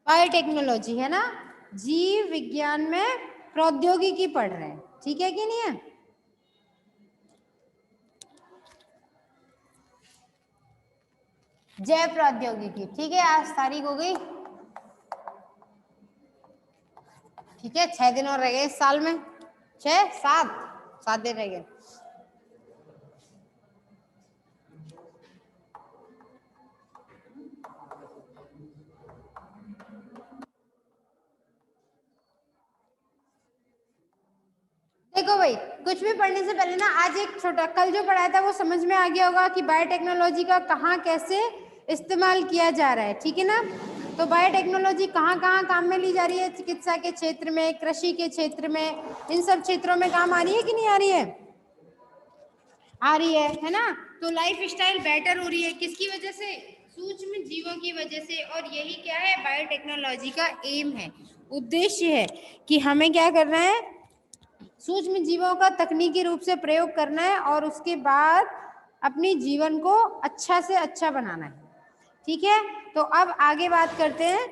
Biotechnology है ना, जीव विज्ञान में प्रौद्योगिकी पढ़ रहे हैं, ठीक है कि नहीं है? जैव प्रौद्योगिकी, ठीक है। आज तारीख हो गई, ठीक है। 6 दिन और रह गए इस साल में, 7 दिन रह गए। देखो भाई, कुछ भी पढ़ने से पहले ना आज एक छोटा, कल जो पढ़ाया था वो समझ में आ गया होगा कि बायोटेक्नोलॉजी का कहाँ कैसे इस्तेमाल किया जा रहा है, ठीक है ना। तो बायोटेक्नोलॉजी कहाँ कहाँ काम में ली जा रही है, चिकित्सा के क्षेत्र में, कृषि के क्षेत्र में, इन सब क्षेत्रों में काम आ रही है कि नहीं आ रही है? आ रही है ना। तो लाइफ स्टाइल बेटर हो रही है, किसकी वजह से? सूक्ष्म जीवों की वजह से। और यही क्या है, बायोटेक्नोलॉजी का एम है, उद्देश्य है कि हमें क्या करना है, सूक्ष्म जीवों का तकनीकी रूप से प्रयोग करना है और उसके बाद अपनी जीवन को अच्छा से अच्छा बनाना है, ठीक है। तो अब आगे बात करते हैं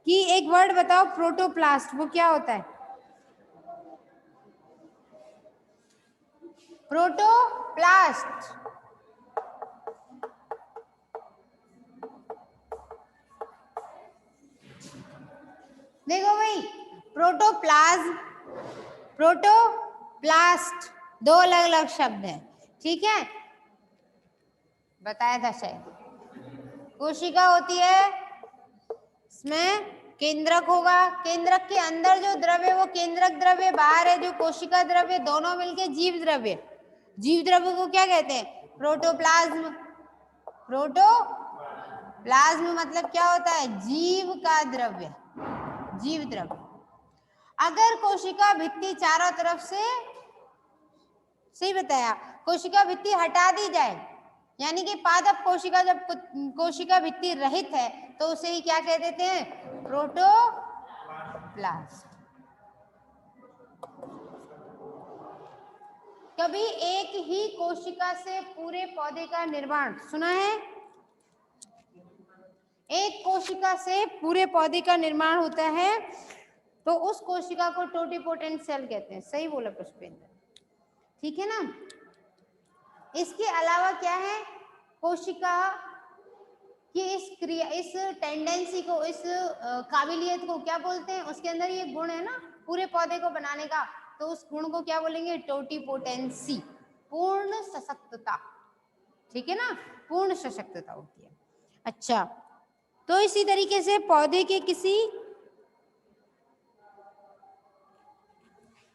कि एक वर्ड बताओ, प्रोटोप्लास्ट, वो क्या होता है? प्रोटोप्लास्ट, देखो भाई, प्रोटोप्लाज्म, प्रोटोप्लास्ट दो अलग अलग शब्द हैं, ठीक है। बताया था शायद। कोशिका होती है, इसमें केंद्रक होगा, केंद्रक के अंदर जो द्रव्य वो केंद्रक द्रव्य, बाहर है जो कोशिका द्रव्य, दोनों मिलके जीव द्रव्य। जीव द्रव्य को क्या कहते हैं? प्रोटोप्लाज्म। प्रोटोप्लाज्म मतलब क्या होता है? जीव का द्रव्य, जीव द्रव्य। अगर कोशिका भित्ति चारों तरफ से, सही बताया, कोशिका भित्ति हटा दी जाए, यानी कि पादप कोशिका, जब कोशिका भित्ति रहित है तो उसे ही क्या कह देते हैं? प्रोटोप्लास्ट। कभी एक ही कोशिका से पूरे पौधे का निर्माण सुना है? एक कोशिका से पूरे पौधे का निर्माण होता है तो उस कोशिका को टोटिपोटेंट सेल कहते हैं, सही बोला पुष्पेंद्र, ठीक है ना। इसके अलावा क्या है, कोशिका कि इस क्रिया, इस टेंडेंसी को, इस काबिलियत को क्या बोलते हैं? उसके अंदर ये गुण है ना पूरे पौधे को बनाने का, तो उस गुण को क्या बोलेंगे? टोटिपोटेंसी, पूर्ण सशक्तता, ठीक है ना, पूर्ण सशक्तता होती है। अच्छा, तो इसी तरीके से पौधे के किसी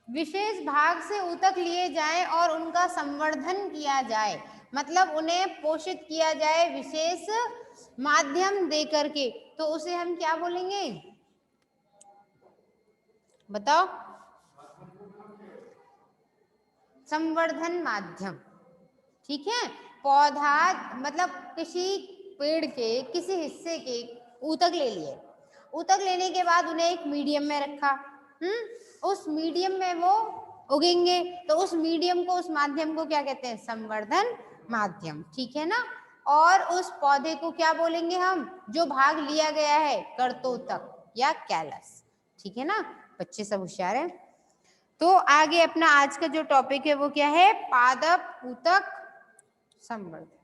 विशेष भाग से ऊतक लिए जाएं और उनका संवर्धन किया जाए, मतलब उन्हें पोषित किया जाए विशेष माध्यम दे करके, तो उसे हम क्या बोलेंगे? बताओ। संवर्धन माध्यम, ठीक है। पौधा मतलब किसी पेड़ के किसी हिस्से के ऊतक ले लिए, ऊतक लेने के बाद उन्हें एक मीडियम में रखा, उस मीडियम में वो उगेंगे, तो उस मीडियम को, उस माध्यम को क्या कहते हैं? संवर्धन माध्यम, ठीक है ना। और उस पौधे को क्या बोलेंगे हम, जो भाग लिया गया है? कर्तोतक या कैलस, ठीक है ना। बच्चे सब होशियार हैं। तो आगे अपना आज का जो टॉपिक है वो क्या है? पादप ऊतक संवर्धन।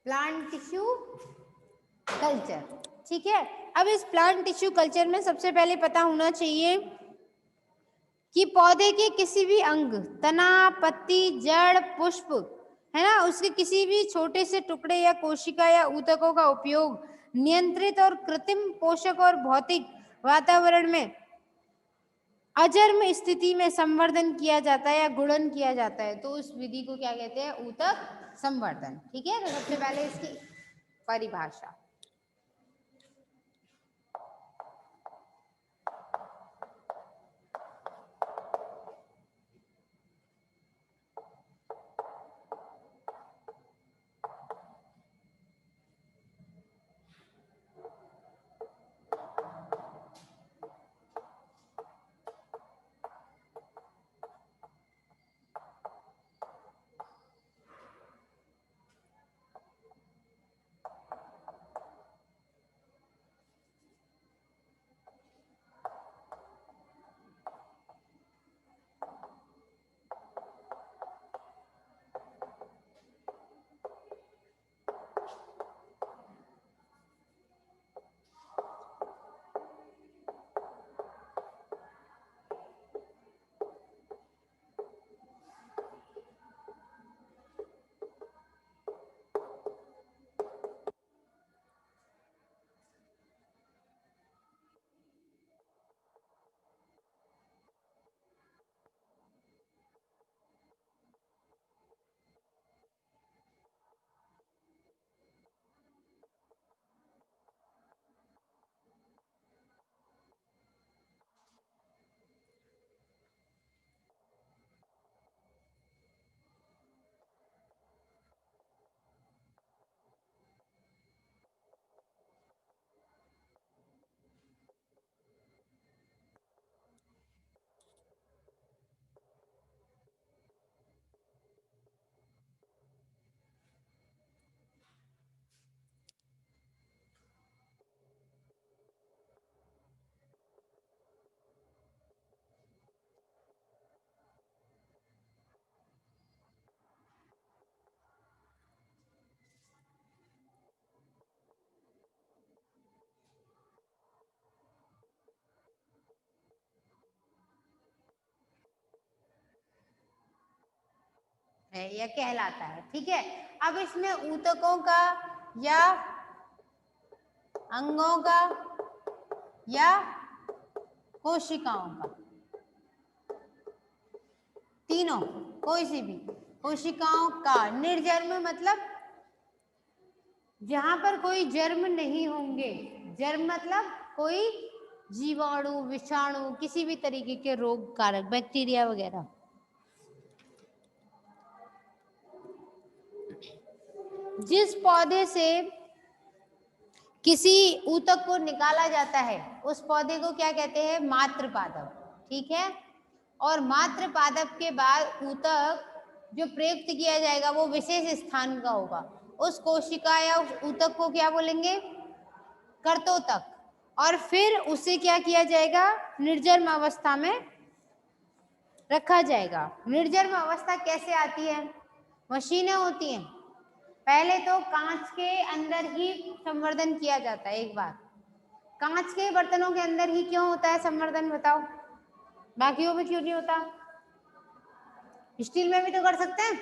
प्लांट टिश्यू कल्चर, ठीक है। अब इस प्लांट टिश्यू कल्चर में सबसे पहले पता होना चाहिए कि पौधे के किसी भी अंग, तना, पत्ती, जड़, पुष्प, है ना, उसके किसी भी छोटे से टुकड़े या कोशिका या ऊतकों का उपयोग नियंत्रित और कृत्रिम पोषक और भौतिक वातावरण में अजर्म स्थिति में संवर्धन किया जाता है या गुणन किया जाता है तो उस विधि को क्या कहते हैं? ऊतक संवर्धन। ठीक है, तो सबसे पहले इसकी परिभाषा। है या कहलाता है। ठीक है, अब इसमें ऊतकों का या अंगों का या कोशिकाओं का, तीनों, कोई सी भी कोशिकाओं का निर्जर्म मतलब जहां पर कोई जर्म नहीं होंगे। जर्म मतलब कोई जीवाणु, विषाणु, किसी भी तरीके के रोग कारक, बैक्टीरिया वगैरह। जिस पौधे से किसी ऊतक को निकाला जाता है उस पौधे को क्या कहते हैं? मात्र पादप। ठीक है, और मात्र पादप के बाद ऊतक जो प्रयुक्त किया जाएगा वो विशेष स्थान का होगा। उस कोशिका या उस ऊतक को क्या बोलेंगे? कर्तोतक। और फिर उसे क्या किया जाएगा? निर्जर्म अवस्था में रखा जाएगा। निर्जर्म अवस्था कैसे आती है? मशीनें होती हैं। पहले तो कांच के अंदर ही संवर्धन किया जाता है। एक बार कांच के बर्तनों के अंदर ही क्यों होता है संवर्धन, बताओ? बाकियों में क्यों नहीं होता? स्टील में भी तो कर सकते हैं।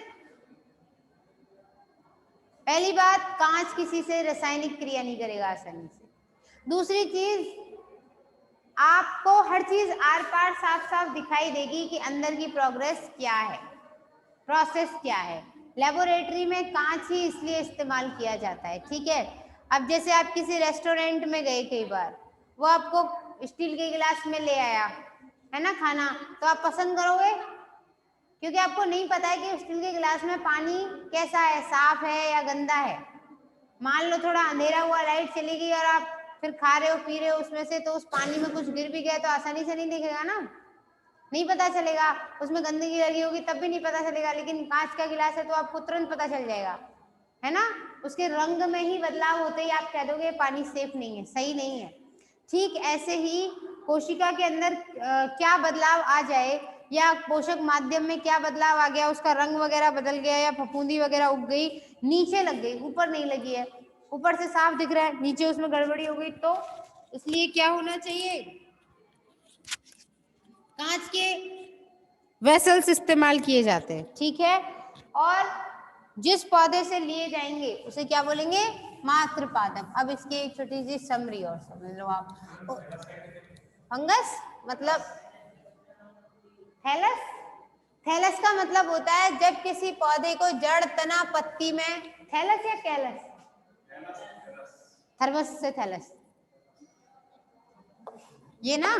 पहली बात, कांच किसी से रासायनिक क्रिया नहीं करेगा आसानी से। दूसरी चीज, आपको हर चीज आर पार साफ साफ दिखाई देगी कि अंदर की प्रोग्रेस क्या है, प्रोसेस क्या है। लेबोरेटरी में कांच ही इसलिए इस्तेमाल किया जाता है। ठीक है, अब जैसे आप किसी रेस्टोरेंट में गए, कई बार वो आपको स्टील के गिलास में ले आया है ना खाना, तो आप पसंद करोगे? क्योंकि आपको नहीं पता है कि स्टील के गिलास में पानी कैसा है, साफ है या गंदा है। मान लो थोड़ा अंधेरा हुआ, लाइट चली गई और आप फिर खा रहे हो, पी रहे हो उसमें से, तो उस पानी में कुछ गिर भी गया तो आसानी से नहीं दिखेगा ना, नहीं पता चलेगा। उसमें गंदगी लगी होगी तब भी नहीं पता चलेगा, लेकिन कांच का गिलास है तो आपको तुरंत पता चल जाएगा, है ना। उसके रंग में ही बदलाव होते ही आप कह दोगे पानी सेफ नहीं है, सही नहीं है। ठीक ऐसे ही कोशिका के अंदर क्या बदलाव आ जाए या पोषक माध्यम में क्या बदलाव आ गया, उसका रंग वगैरह बदल गया या फफूंदी वगैरह उग गई, नीचे लग गई, ऊपर नहीं लगी है, ऊपर से साफ दिख रहा है, नीचे उसमें गड़बड़ी हो गई, तो इसलिए क्या होना चाहिए? कांच के वेसल्स इस्तेमाल किए जाते हैं। ठीक है, और जिस पौधे से लिए जाएंगे उसे क्या बोलेंगे? मात्र पादप। अब इसकी एक छोटी सी समरी और समझ लो आप। फंगस मतलब थैलस, थैलस का मतलब होता है जब किसी पौधे को जड़, तना, पत्ती में, थैलस या कैलस, थर्मस से थैलस, ये ना,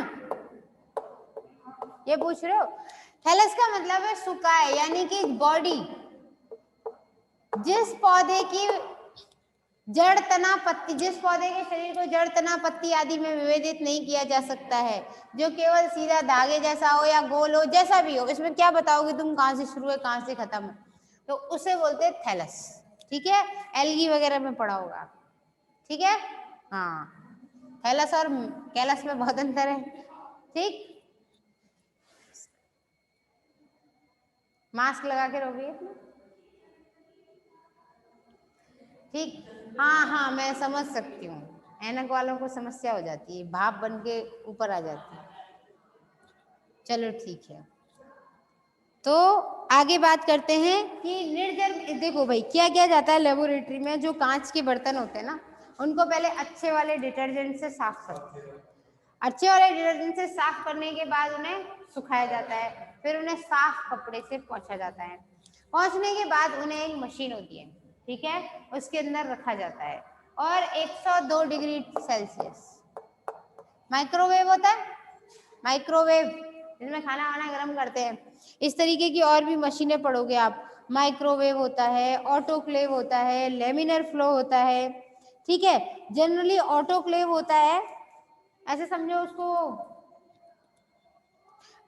ये पूछ रहे हो। थैलस का मतलब है सुकाए, यानी कि बॉडी। जिस पौधे की जड़, तना, पत्ती, जिस पौधे के शरीर को जड़, तना, पत्ती आदि में विभेदित नहीं किया जा सकता है, जो केवल सीधा धागे जैसा हो या गोल हो, जैसा भी हो, इसमें क्या बताओगे तुम कहां से शुरू है कहां से खत्म है, तो उसे बोलते हैं थैलस। ठीक है, एल्गी वगैरह में पढ़ा होगा। ठीक है, हाँ, थैलस और कैलस में बहुत अंतर है। ठीक, मास्क लगा के रहोगे। ठीक, हाँ हाँ, मैं समझ सकती हूँ, ऐनक वालों को समस्या हो जाती है, भाप बन के ऊपर आ जाती है। चलो ठीक है, तो आगे बात करते हैं कि निर्जल, देखो भाई क्या किया जाता है लेबोरेटरी में, जो कांच के बर्तन होते हैं ना, उनको पहले अच्छे वाले डिटर्जेंट से साफ करते हैं। अच्छे वाले डिटर्जेंट से साफ करने के बाद उन्हें सुखाया जाता है, फिर उन्हें साफ कपड़े से पोंछा जाता है। पोंछने के बाद उन्हें एक मशीन होती है, ठीक है, उसके अंदर रखा जाता है, और 102 डिग्री सेल्सियस, माइक्रोवेव होता है, माइक्रोवेव जिसमें खाना वाना गर्म करते हैं, इस तरीके की और भी मशीनें पढ़ोगे आप। माइक्रोवेव होता है, ऑटोक्लेव होता है, लेमिनर फ्लो होता है। ठीक है, जनरली ऑटोक्लेव होता है, ऐसे समझो उसको,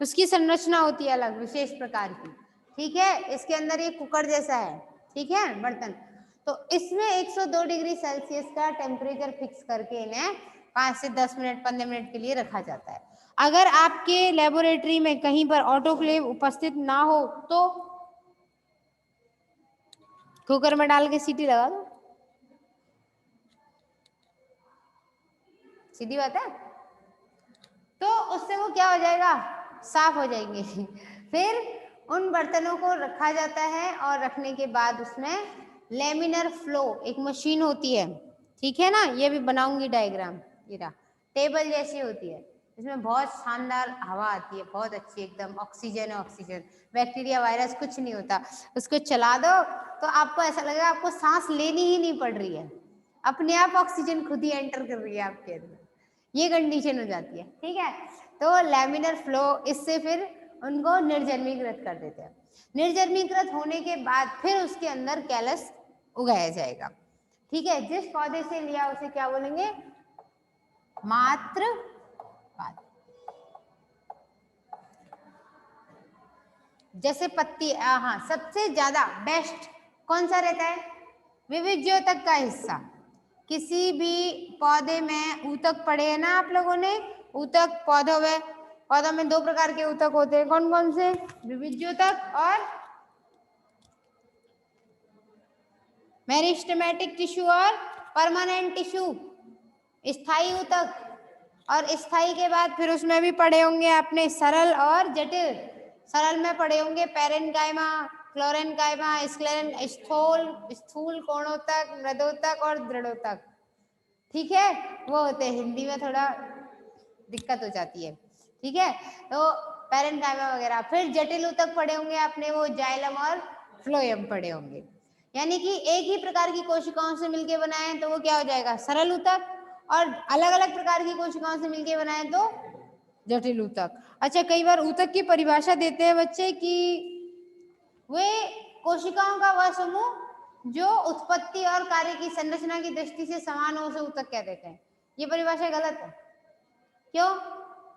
उसकी संरचना होती है अलग विशेष प्रकार की। ठीक है, इसके अंदर ये कुकर जैसा है, ठीक है, बर्तन, तो इसमें 102 डिग्री सेल्सियस का टेम्परेचर फिक्स करके इन्हें 5 से 10 मिनट 15 मिनट के लिए रखा जाता है। अगर आपके लेबोरेटरी में कहीं पर ऑटोक्लेव उपस्थित ना हो तो कुकर में डाल के सीटी लगा दो, सीधी बात है, तो उससे वो क्या हो जाएगा, साफ हो जाएंगे। फिर उन बर्तनों को रखा जाता है, और रखने के बाद उसमें लेमिनर फ्लो एक मशीन होती है, ठीक है ना, ये भी बनाऊंगी डायग्राम, ये टेबल जैसी होती है, इसमें बहुत शानदार हवा आती है, बहुत अच्छी एकदम, ऑक्सीजन है ऑक्सीजन, बैक्टीरिया वायरस कुछ नहीं होता। उसको चला दो तो आपको ऐसा लगेगा आपको सांस लेनी ही नहीं पड़ रही है, अपने आप ऑक्सीजन खुद ही एंटर कर रही है आपके अंदर, ये कंडीशन हो जाती है। ठीक है, तो लैमिनर फ्लो, इससे फिर उनको निर्जन्मीकृत कर देते हैं। निर्जन्मीकृत होने के बाद फिर उसके अंदर कैलस उगाया जाएगा। ठीक है, जिस पौधे से लिया उसे क्या बोलेंगे, मात्र पाद। जैसे पत्ती, हाँ, सबसे ज्यादा बेस्ट कौन सा रहता है, विविध्योतक का हिस्सा। किसी भी पौधे में ऊतक पड़े हैं ना आप लोगों ने, ऊतक पौधों में 2 प्रकार के ऊतक होते हैं, कौन कौन से, विविध्योतक और मेरिस्टेमेटिक टिश्यू और परमानेंट टिश्यू, स्थायी ऊतक। और स्थायी के बाद फिर उसमें भी पढ़े होंगे आपने सरल और जटिल। सरल में पढ़े होंगे पैरेन्काइमा, क्लोरेन्काइमा, स्थूल कोणोतक, मृदोतक और दृढ़ोतक। ठीक है, वो होते हैं, हिंदी में थोड़ा दिक्कत हो जाती है। ठीक है, तो पैरेन्काइमा वगैरह। फिर जटिल ऊतक पढ़े होंगे आपने, वो जाइलम और फ्लोएम पढ़े होंगे, यानी कि एक ही प्रकार की कोशिकाओं से मिलके बनाए तो वो क्या हो जाएगा, सरल ऊतक, और अलग अलग प्रकार की कोशिकाओं से मिलके बनाए तो जटिल ऊतक। अच्छा, कई बार ऊतक की परिभाषा देते हैं बच्चे कि वे कोशिकाओं का वह समूह जो उत्पत्ति और कार्य की संरचना की दृष्टि से समान हो, उसे ऊतक कह देते हैं। ये परिभाषा गलत है, क्यों,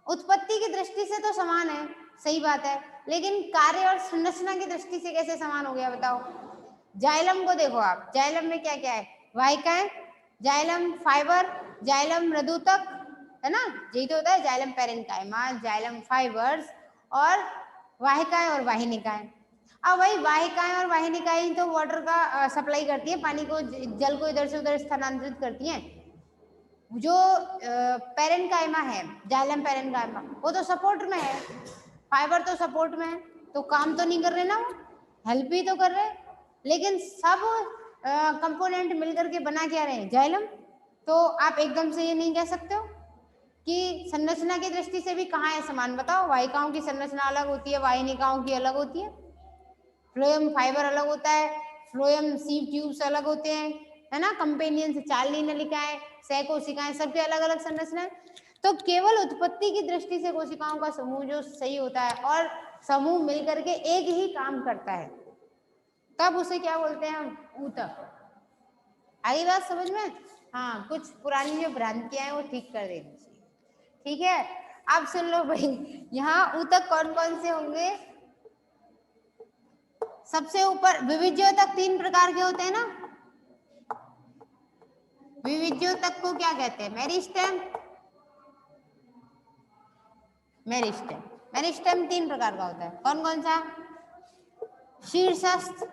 उत्पत्ति की दृष्टि से तो समान है, सही बात है, लेकिन कार्य और संरचना की दृष्टि से कैसे समान हो गया बताओ। जाइलम को देखो आप, जाइलम में क्या क्या है, वाहिकाएं, जाइलम फाइबर, जाइलम मृदुतक, है ना, यही तो होता है जाइलम पैरेन्काइमा, जाइलम फाइबर्स, और वाहिकाएं और वाहिनिकाएं। अब वही वाहिकाएं और वाहिनिकाएं तो वाटर का सप्लाई करती है, पानी को, जल को इधर से उधर स्थानांतरित करती हैं। जो पैरेन्काइमा है, जाइलम पैरेन्काइमा, वो तो सपोर्ट में है, फाइबर तो सपोर्ट में है, तो काम तो नहीं कर रहे ना, वो हेल्प ही तो कर रहे, लेकिन सब कंपोनेंट मिलकर के बना क्या रहे हैं, जाइलम। तो आप एकदम से ये नहीं कह सकते हो, कि संरचना की दृष्टि से भी कहाँ है समान, बताओ। वाहिकाओं की संरचना अलग होती है, वाहिनिकाओं की अलग होती है। फ्लोएम फाइबर अलग होता है, फ्लोएम सीव ट्यूब्स अलग होते हैं, है ना। कंपेनियन से 4 नलिकाएं, सहकोशिकाएं, सबके अलग अलग संरचना है। तो केवल उत्पत्ति की दृष्टि से कोशिकाओं का समूह जो सही होता है और समूह मिलकर के एक ही काम करता है, तब उसे क्या बोलते हैं हम, ऊतक। आई बात समझ में? हाँ, कुछ पुरानी जो भ्रांतियां हैं वो ठीक कर देनी चाहिए, ठीक है। अब सुन लो भाई, यहाँ ऊतक कौन कौन से होंगे। सबसे ऊपर विविध्योतक 3 प्रकार के होते हैं ना। विविध्योतक को क्या कहते हैं, मेरिस्टेम। मेरिस्टेम, मेरिस्टेम 3 प्रकार का होता है, कौन कौन सा, शीर्षस्थ,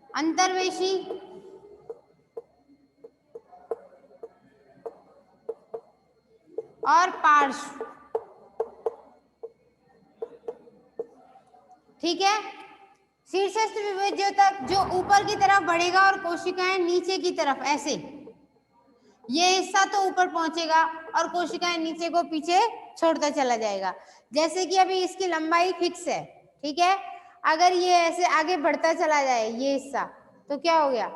अंतर्वेशी और पार्श्व, ठीक है। शीर्षस्थ विविध्योतक जो ऊपर की तरफ बढ़ेगा और कोशिकाएं नीचे की तरफ, ऐसे ये हिस्सा तो ऊपर पहुंचेगा और कोशिकाएं नीचे को पीछे छोड़ता चला जाएगा। जैसे कि अभी इसकी लंबाई फिक्स है, ठीक है। अगर ये ऐसे आगे बढ़ता चला जाए ये हिस्सा, तो क्या हो गया,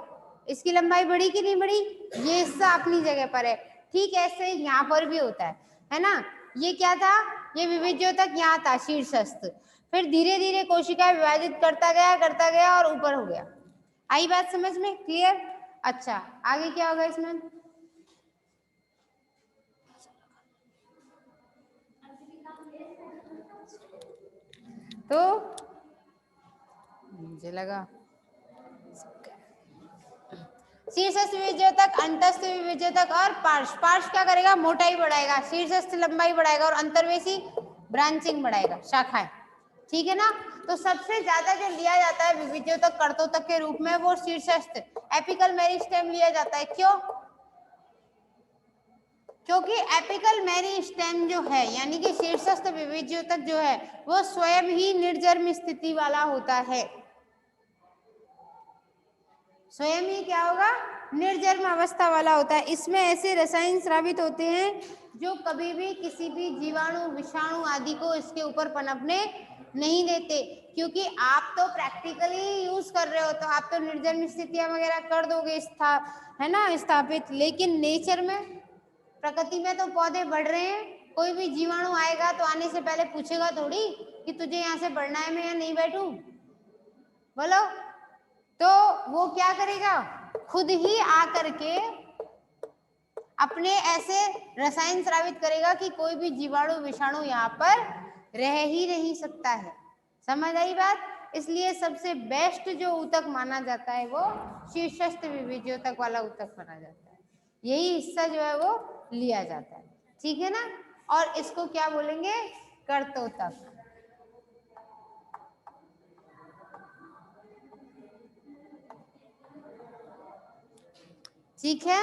इसकी लंबाई बढ़ी कि नहीं बढ़ी, ये हिस्सा अपनी जगह पर है। ठीक ऐसे ही यहाँ पर भी होता है ना। ये क्या था, ये विविध्योतक यहाँ था शीर्षस्थ, फिर धीरे धीरे कोशिकाएं विभाजित करता गया और ऊपर हो गया। आई बात समझ में, क्लियर। अच्छा, आगे क्या होगा इसमें, तो मुझे लगा शीर्षस्थ विविध्योतक, अंतस्थ विविध्योतक और पार्श्व। पार्श्व क्या करेगा, मोटाई बढ़ाएगा, शीर्षस्थ लंबाई बढ़ाएगा और अंतर्वेशी ब्रांचिंग बढ़ाएगा, शाखाएं, ठीक है ना। तो सबसे ज्यादा जो लिया जाता है विविध्योतक कर्तोतक के रूप में वो शीर्षस्थ एपिकल मेरिस्टेम लिया जाता है। क्यों, क्योंकि एपिकल मेरिस्टेम जो है यानी कि शीर्षस्थ विविध्योतक जो है वो स्वयं ही निर्जर्म स्थिति वाला होता है। स्वयं ही क्या होगा, निर्जर्म अवस्था वाला होता है। इसमें ऐसे रसायन स्रावित होते हैं जो कभी भी किसी भी जीवाणु विषाणु आदि को इसके ऊपर पनपने नहीं देते, क्योंकि आप तो प्रैक्टिकली यूज कर रहे हो तो आप तो निर्जर्म स्थितियां वगैरह कर दोगे, है ना, स्थापित। लेकिन नेचर में, प्रकृति में तो पौधे बढ़ रहे हैं, कोई भी जीवाणु आएगा तो आने से पहले पूछेगा थोड़ी कि तुझे यहाँ से बढ़ना है, मैं यहाँ नहीं बैठूं, बोलो। तो वो क्या करेगा, खुद ही आकर के अपने ऐसे रसायन स्रावित करेगा कि कोई भी जीवाणु विषाणु यहाँ पर रह ही नहीं सकता है। समझ आई बात। इसलिए सबसे बेस्ट जो ऊतक माना जाता है वो शीर्षस्थ विविध्योतक वाला ऊतक माना जाता है। यही हिस्सा जो है वो लिया जाता है, ठीक है ना। और इसको क्या बोलेंगे, कर्तोतक, ठीक है।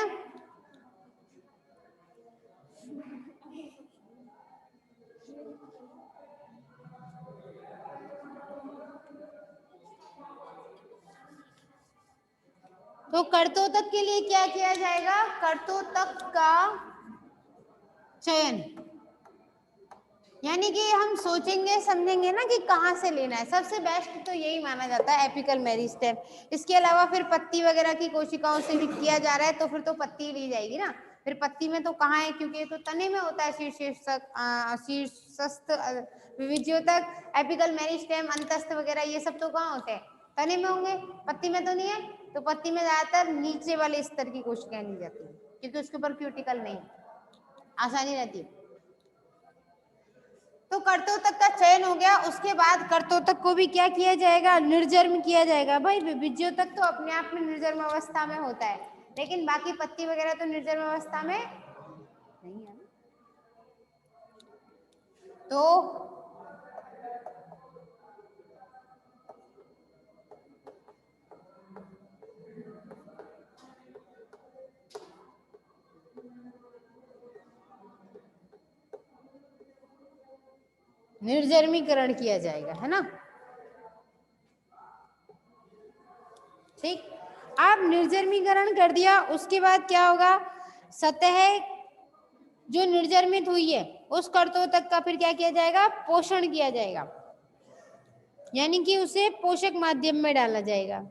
तो कर्तोतक के लिए क्या किया जाएगा, कर्तोतक का चयन, यानी कि हम सोचेंगे समझेंगे ना कि कहाँ से लेना है। सबसे बेस्ट तो यही माना जाता है एपिकल मेरिस्टेम। इसके अलावा फिर पत्ती वगैरह की कोशिकाओं से भी किया जा रहा है तो फिर तो पत्ती ली जाएगी ना। फिर पत्ती में तो कहाँ है, क्योंकि ये तो तने में होता है, शीर्षस्थ विविध्योतक, एपिकल मेरिस्टेम, अंतस्थ वगैरह ये सब तो कहाँ होते हैं, तने में होंगे, पत्ती में तो नहीं है। तो पत्ती में ज्यादातर नीचे वाले स्तर की कोशिकाएं ली जाती है क्योंकि उसके ऊपर क्यूटिकल नहीं, आसानी रहती है। तो कर्तोतक का चयन हो गया, उसके बाद कर्तोतक को भी क्या किया जाएगा, निर्जर्म किया जाएगा। भाई विविध्योतक तो अपने आप में निर्जर्म अवस्था में होता है, लेकिन बाकी पत्ती वगैरह तो निर्जर्म अवस्था में नहीं है ना। तो निर्जर्मीकरण किया जाएगा, है ना, ठीक। अब निर्जमीकरण कर दिया, उसके बाद क्या होगा, सतह जो निर्जमित हुई है उस कर्तोतक का फिर क्या किया जाएगा, पोषण किया जाएगा, यानी कि उसे पोषक माध्यम में डाला जाएगा।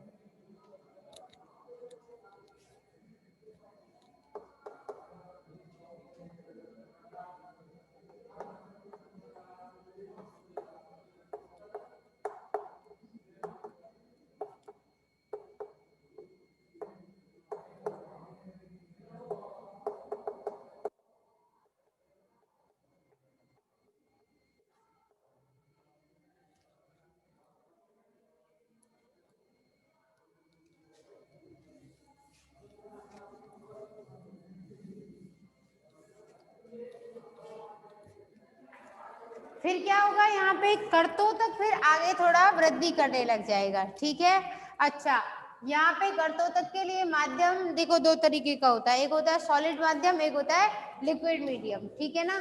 फिर क्या होगा, यहाँ पे कर्तोतक फिर आगे थोड़ा वृद्धि करने लग जाएगा, ठीक है। अच्छा, यहाँ पे कर्तोतक के लिए माध्यम देखो दो तरीके का होता है, एक होता है सॉलिड माध्यम, एक होता है लिक्विड मीडियम, ठीक है ना।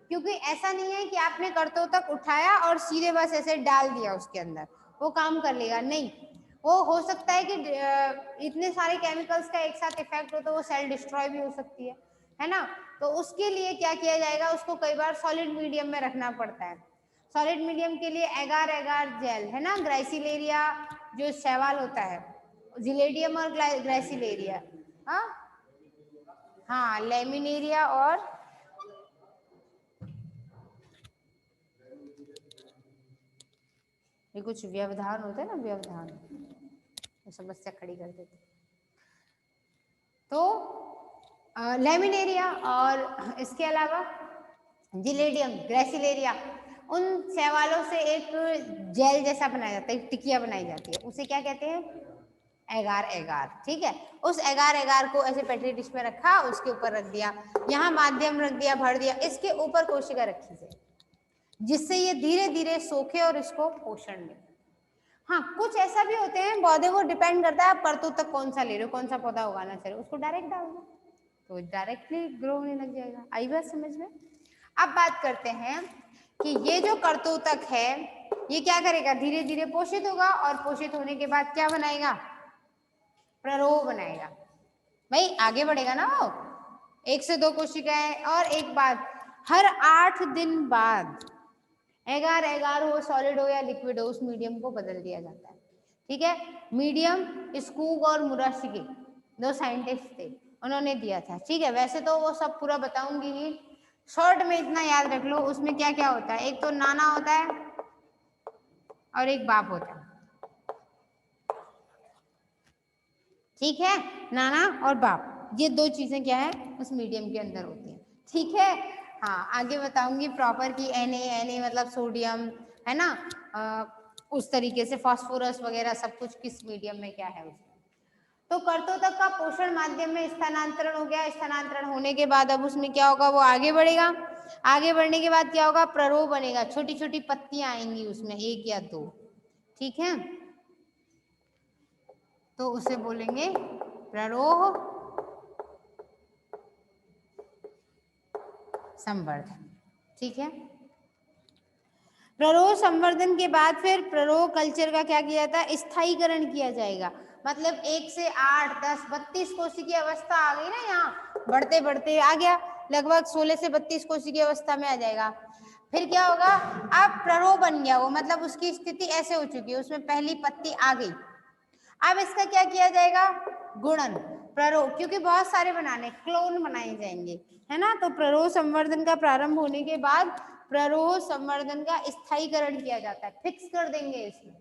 क्योंकि ऐसा नहीं है कि आपने कर्तोतक उठाया और सीधे बस ऐसे डाल दिया उसके अंदर, वो काम कर लेगा नहीं। वो हो सकता है कि इतने सारे केमिकल्स का एक साथ इफेक्ट हो तो वो सेल डिस्ट्रॉय भी हो सकती है ना। तो उसके लिए क्या किया जाएगा, उसको कई बार सॉलिड मीडियम में रखना पड़ता है। सॉलिड मीडियम के लिए एगार एगार जेल है ना, ग्राइसिलेरिया जो शैवाल होता है, जिलेडियम और ग्राइसिलेरिया, हाँ हाँ लेमिनेरिया, और ये कुछ व्यवधान होते हैं ना, व्यवधान समस्या खड़ी कर देते। तो लेमिनेरिया और इसके अलावा जिलेडियम, ग्राइसिलेरिया, उन शैवालों से एक जेल जैसा बनाया जाता है, एक टिकिया बनाई जाती है, उसे क्या कहते हैं, एगार एगार, ठीक है। उस एगार एगार को ऐसे पेट्री डिश में रखा, उसके ऊपर रख दिया, यहाँ माध्यम रख दिया, भर दिया, इसके ऊपर कोशिका रखी जाए जिससे ये धीरे धीरे सोखे और इसको पोषण दे। हाँ, कुछ ऐसा भी होते हैं पौधे को डिपेंड करता है आप कर्तोतक कौन सा ले रहे हो, कौन सा पौधा उगाना चाह रहे हो, उसको डायरेक्ट डाल दो तो डायरेक्टली ग्रो होने लग जाएगा। आई बात समझ में। अब बात करते हैं कि ये जो कर्तोतक है ये क्या करेगा, धीरे धीरे पोषित होगा और पोषित होने के बाद क्या बनाएगा, प्ररोह बनाएगा। भाई आगे बढ़ेगा ना वो, 1 से 2 कोशिकाएं। और एक बात, हर 8 दिन बाद एगार एगार हो, सॉलिड हो या लिक्विड हो, उस मीडियम को बदल दिया जाता है, ठीक है। मीडियम स्कूग और मुराशिकी 2 साइंटिस्ट थे, उन्होंने दिया था, ठीक है। वैसे तो वो सब पूरा बताऊंगी ही, शॉर्ट में इतना याद रख लो उसमें क्या क्या होता है। एक तो नाना होता है और एक बाप होता है, ठीक है। नाना और बाप, ये 2 चीजें क्या है उस मीडियम के अंदर होती हैं, ठीक है। हाँ, आगे बताऊंगी प्रॉपर की Na मतलब सोडियम है ना, उस तरीके से फास्फोरस वगैरह सब कुछ किस मीडियम में क्या है उसमें। तो कर्तोतक का पोषण माध्यम में स्थानांतरण हो गया, स्थानांतरण होने के बाद अब उसमें क्या होगा, वो आगे बढ़ेगा, आगे बढ़ने के बाद क्या होगा, प्ररोह बनेगा, छोटी छोटी पत्तियां आएंगी उसमें 1 या 2, ठीक है। तो उसे बोलेंगे प्ररोह संवर्धन, ठीक है। प्ररोह संवर्धन के बाद फिर प्ररोह कल्चर का क्या किया जाता है, स्थायीकरण किया जाएगा। मतलब 1 से 8, 10, 32 कोशिकीय अवस्था आ गई ना, यहाँ बढ़ते बढ़ते आ गया, लगभग 16 से 32 कोशिकीय अवस्था में आ जाएगा। फिर क्या होगा, अब प्ररोह बन गया वो, मतलब उसकी स्थिति ऐसे हो चुकी है, उसमें पहली पत्ती आ गई। अब इसका क्या किया जाएगा, गुणन, प्ररोह, क्योंकि बहुत सारे बनाने, क्लोन बनाए जाएंगे, है ना। तो प्ररोह संवर्धन का प्रारंभ होने के बाद प्ररोह संवर्धन का स्थायीकरण किया जाता है, फिक्स कर देंगे इसमें।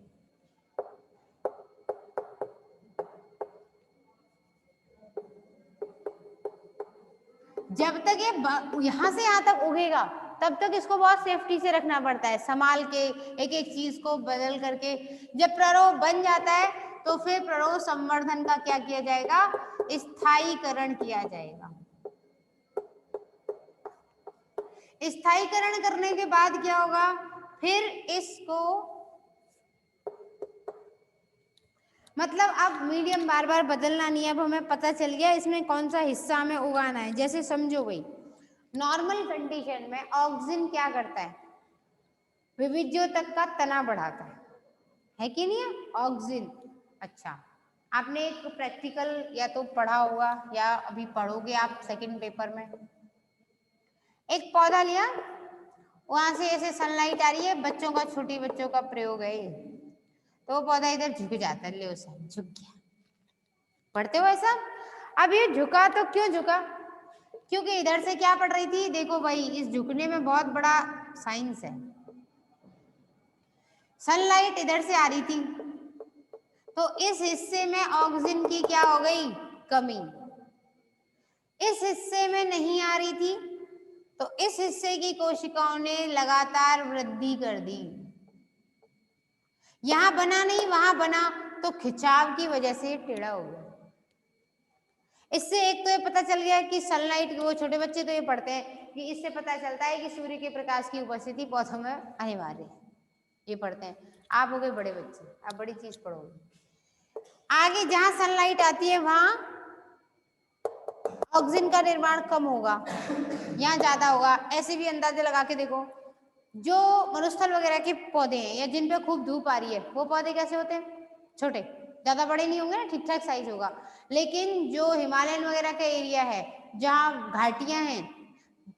जब तक ये यहाँ से यहाँ तक उगेगा तब तक इसको बहुत सेफ्टी से रखना पड़ता है, संभाल के एक एक चीज को बदल करके। जब प्ररोह बन जाता है तो फिर प्ररोह संवर्धन का क्या किया जाएगा, स्थायीकरण किया जाएगा। स्थायीकरण करने के बाद क्या होगा, फिर इसको मतलब अब मीडियम बार बार बदलना नहीं है, अब हमें पता चल गया इसमें कौन सा हिस्सा हमें उगाना है। जैसे समझो भाई, नॉर्मल कंडीशन में ऑक्सिन क्या करता है, विभिज्योतक का तना बढ़ाता है कि नहीं है ऑक्सिन। अच्छा, आपने एक प्रैक्टिकल या तो पढ़ा होगा या अभी पढ़ोगे आप सेकंड पेपर में। एक पौधा लिया, वहां से ऐसे सनलाइट आ रही है, बच्चों का, छोटे बच्चों का प्रयोग है ये, तो वो पौधा इधर झुक जाता है, ले उसे झुक गया। पढ़ते हो ऐसा? अब ये झुका तो क्यों झुका? क्योंकि इधर से क्या पढ़ रही थी, देखो भाई इस झुकने में बहुत बड़ा साइंस है। सनलाइट इधर से आ रही थी, तो इस हिस्से में ऑक्सीजन की क्या हो गई, कमी। इस हिस्से में नहीं आ रही थी, तो इस हिस्से की कोशिकाओं ने लगातार वृद्धि कर दी। यहां बना नहीं, वहां बना, तो खिंचाव की वजह से टेढ़ा हो गया। इससे एक तो ये पता चल गया कि सनलाइट, वो छोटे बच्चे तो ये पढ़ते हैं कि इससे पता चलता है कि सूर्य के प्रकाश की उपस्थिति पौधों में अनिवार्य है, ये पढ़ते हैं। आप हो गए बड़े बच्चे, आप बड़ी चीज पढ़ोगे। आगे जहां सनलाइट आती है वहां ऑक्सीजन का निर्माण कम होगा, यहाँ ज्यादा होगा। ऐसे भी अंदाजे लगा के देखो, जो मरुस्थल वगैरह के पौधे हैं या जिन पे खूब धूप आ रही है, वो पौधे कैसे होते हैं, छोटे, ज्यादा बड़े नहीं होंगे ना, ठीक ठाक साइज होगा। लेकिन जो हिमालयन वगैरह का एरिया है, जहाँ घाटियां हैं,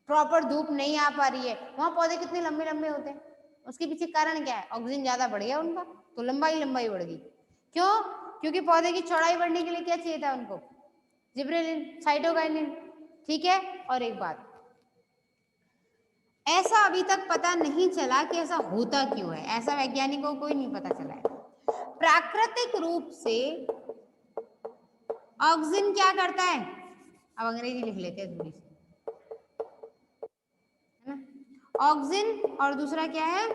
प्रॉपर धूप नहीं आ पा रही है, वहां पौधे कितने लंबे लंबे होते हैं। उसके पीछे कारण क्या है, ऑक्सीजन ज्यादा बढ़ गया उनका, तो लंबाई बढ़ गई। क्यों? क्योंकि पौधे की चौड़ाई बढ़ने के लिए क्या चाहिए था उनको, जिब्रेलिन, साइटोकाइनिन। ठीक है। और एक बात, ऐसा अभी तक पता नहीं चला कि ऐसा होता क्यों है, ऐसा वैज्ञानिकों को ही नहीं पता चला है। प्राकृतिक रूप से ऑक्सीजन क्या करता है, अब अंग्रेजी लिख लेते हैं थोड़ी सी, है ना। ऑक्सीजन और दूसरा क्या है,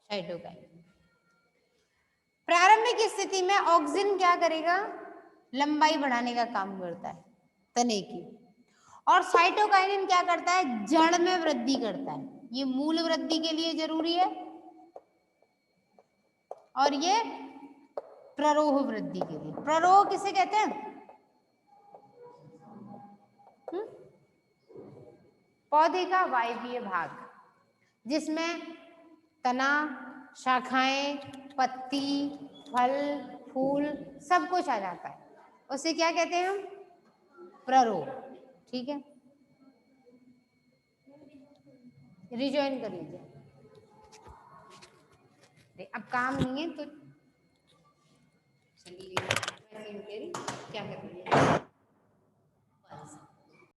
साइटोकाइनिन। प्रारंभिक स्थिति में ऑक्सीजन क्या करेगा, लंबाई बढ़ाने का काम करता है तने की, और साइटोकाइनिन क्या करता है, जड़ में वृद्धि करता है। ये मूल वृद्धि के लिए जरूरी है, और ये प्ररोह वृद्धि के लिए। प्ररोह किसे कहते हैं, पौधे का वायवीय भाग, जिसमें तना, शाखाएं, पत्ती, फल, फूल सब कुछ आ जाता है, उसे क्या कहते हैं हम, प्ररोह। ठीक है, रिजॉइन कर लीजिए। अब काम नहीं है तो चलिए, क्या कर रही है।